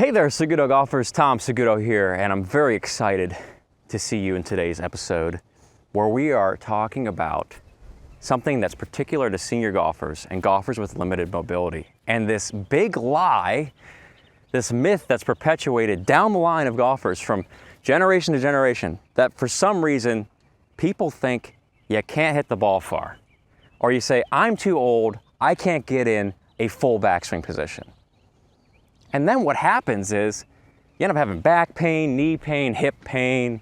Hey there, Segudo golfers. Tom Segudo here, and I'm very excited to see you in today's episode where we are talking about something that's particular to senior golfers and golfers with limited mobility. And this big lie, this myth that's perpetuated down the line of golfers from generation to generation, that for some reason people think you can't hit the ball far. Or you say, I'm too old, I can't get in a full backswing position. And then what happens is you end up having back pain, knee pain, hip pain,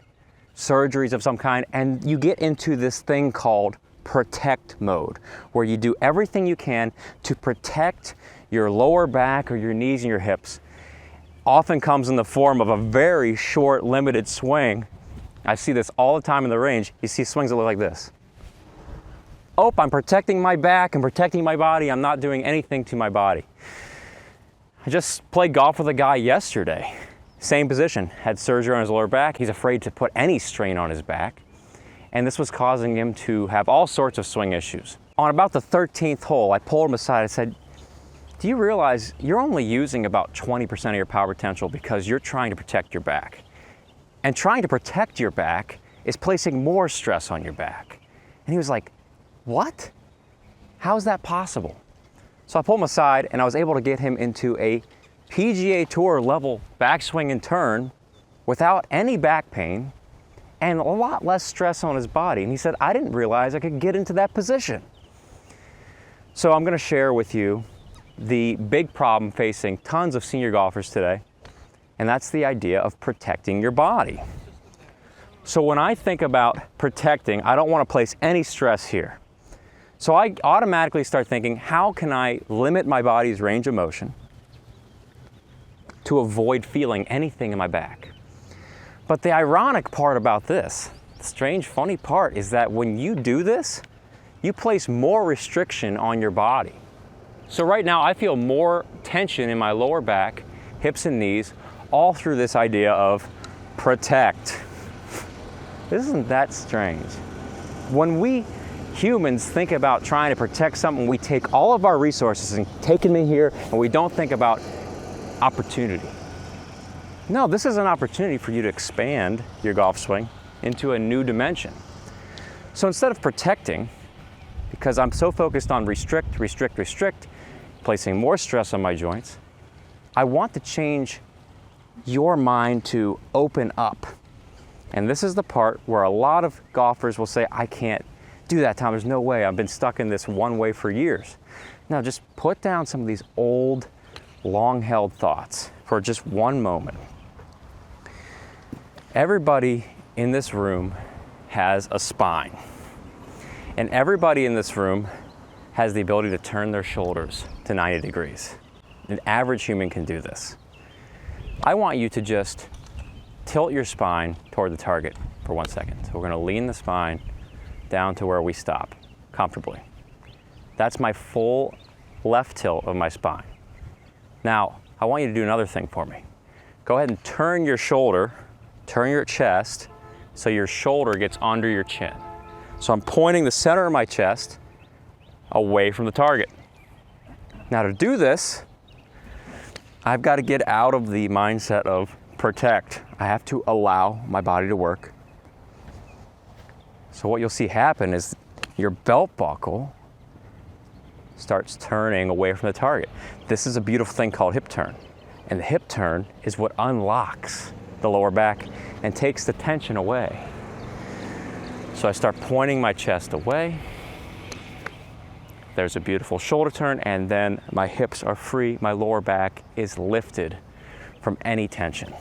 surgeries of some kind, and you get into this thing called protect mode, where you do everything you can to protect your lower back or your knees and your hips. Often comes in the form of a very short, limited swing. I see this all the time in the range. You see swings that look like this. Oh, I'm protecting my back and protecting my body. I'm not doing anything to my body. I just played golf with a guy yesterday. Same position, had surgery on his lower back. He's afraid to put any strain on his back. And this was causing him to have all sorts of swing issues. On about the 13th hole, I pulled him aside. I said, do you realize you're only using about 20% of your power potential because you're trying to protect your back? And trying to protect your back is placing more stress on your back. And he was like, what? How is that possible? So I pulled him aside and I was able to get him into a PGA Tour level backswing and turn without any back pain and a lot less stress on his body. And he said, I didn't realize I could get into that position. So I'm gonna share with you the big problem facing tons of senior golfers today, and that's the idea of protecting your body. So when I think about protecting, I don't wanna place any stress here. So I automatically start thinking, how can I limit my body's range of motion to avoid feeling anything in my back? But the ironic part about this, the strange, funny part, is that when you do this, you place more restriction on your body. So right now I feel more tension in my lower back, hips and knees, all through this idea of protect. Isn't that strange? When we humans think about trying to protect something, we take all of our resources and take them in here, and we don't think about opportunity. No, this is an opportunity for you to expand your golf swing into a new dimension. So instead of protecting, because I'm so focused on restrict, placing more stress on my joints, I want to change your mind to open up. And this is the part where a lot of golfers will say, I can't do that, Tom. There's no way. I've been stuck in this one way for years. Now just put down some of these old, long-held thoughts for just one moment. Everybody in this room has a spine. And everybody in this room has the ability to turn their shoulders to 90 degrees. An average human can do this. I want you to just tilt your spine toward the target for 1 second. So we're going to lean the spine down to where we stop comfortably. That's my full left tilt of my spine. Now, I want you to do another thing for me. Go ahead and turn your shoulder, turn your chest, so your shoulder gets under your chin. So I'm pointing the center of my chest away from the target. Now to do this, I've got to get out of the mindset of protect. I have to allow my body to work. So what you'll see happen is your belt buckle starts turning away from the target. This is a beautiful thing called hip turn. And the hip turn is what unlocks the lower back and takes the tension away. So I start pointing my chest away. There's a beautiful shoulder turn, and then my hips are free. My lower back is lifted from any tension.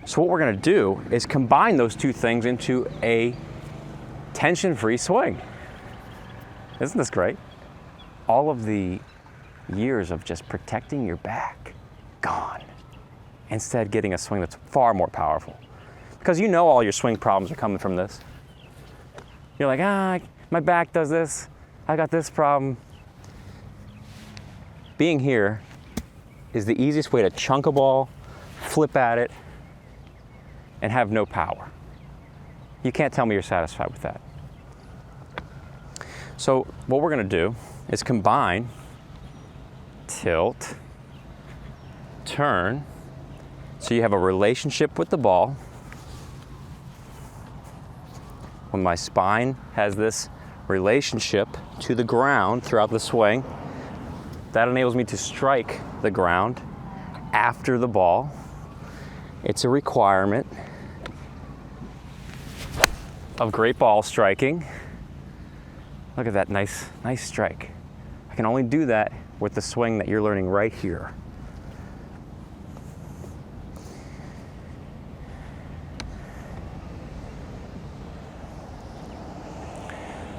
So what we're gonna do is combine those two things into a tension-free swing. Isn't this great? All of the years of just protecting your back, gone. Instead, getting a swing that's far more powerful. Because you know all your swing problems are coming from this. You're like, my back does this, I got this problem. Being here is the easiest way to chunk a ball, flip at it, and have no power. You can't tell me you're satisfied with that. So what we're gonna do is combine tilt, turn so you have a relationship with the ball. When my spine has this relationship to the ground throughout the swing, that enables me to strike the ground after the ball. It's a requirement of great ball striking. Look at that nice strike. I can only do that with the swing that you're learning right here.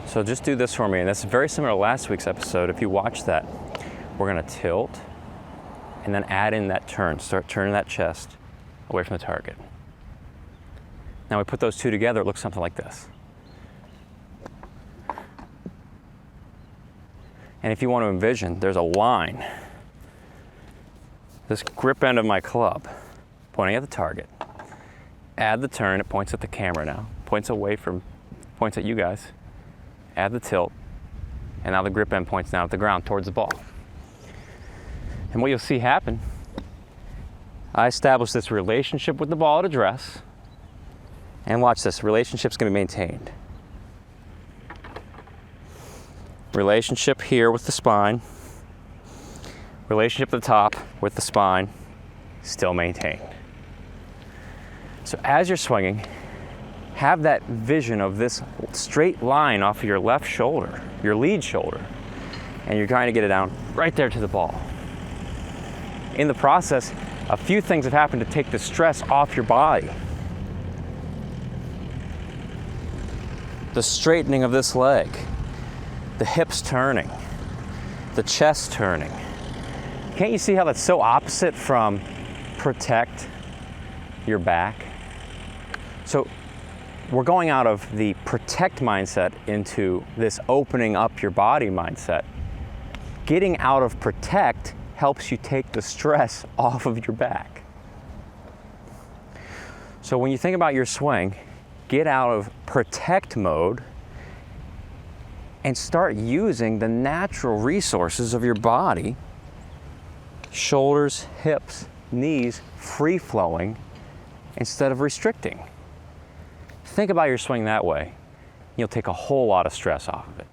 So just do this for me, and that's very similar to last week's episode. If you watch that, we're gonna tilt and then add in that turn. Start turning that chest away from the target. Now we put those two together, it looks something like this. And if you want to envision, there's a line. This grip end of my club pointing at the target. Add the turn, it points at the camera now. Points at you guys. Add the tilt, and now the grip end points down at the ground towards the ball. And what you'll see happen, I establish this relationship with the ball at address, and watch this, relationship's gonna be maintained. Relationship here with the spine, relationship at the top with the spine, still maintained. So as you're swinging, have that vision of this straight line off of your left shoulder, your lead shoulder, and you're trying to get it down right there to the ball. In the process, a few things have happened to take the stress off your body. The straightening of this leg, the hips turning, the chest turning. Can't you see how that's so opposite from protect your back? So we're going out of the protect mindset into this opening up your body mindset. Getting out of protect helps you take the stress off of your back. So when you think about your swing, get out of protect mode and start using the natural resources of your body, shoulders, hips, knees, free flowing instead of restricting. Think about your swing that way. You'll take a whole lot of stress off of it.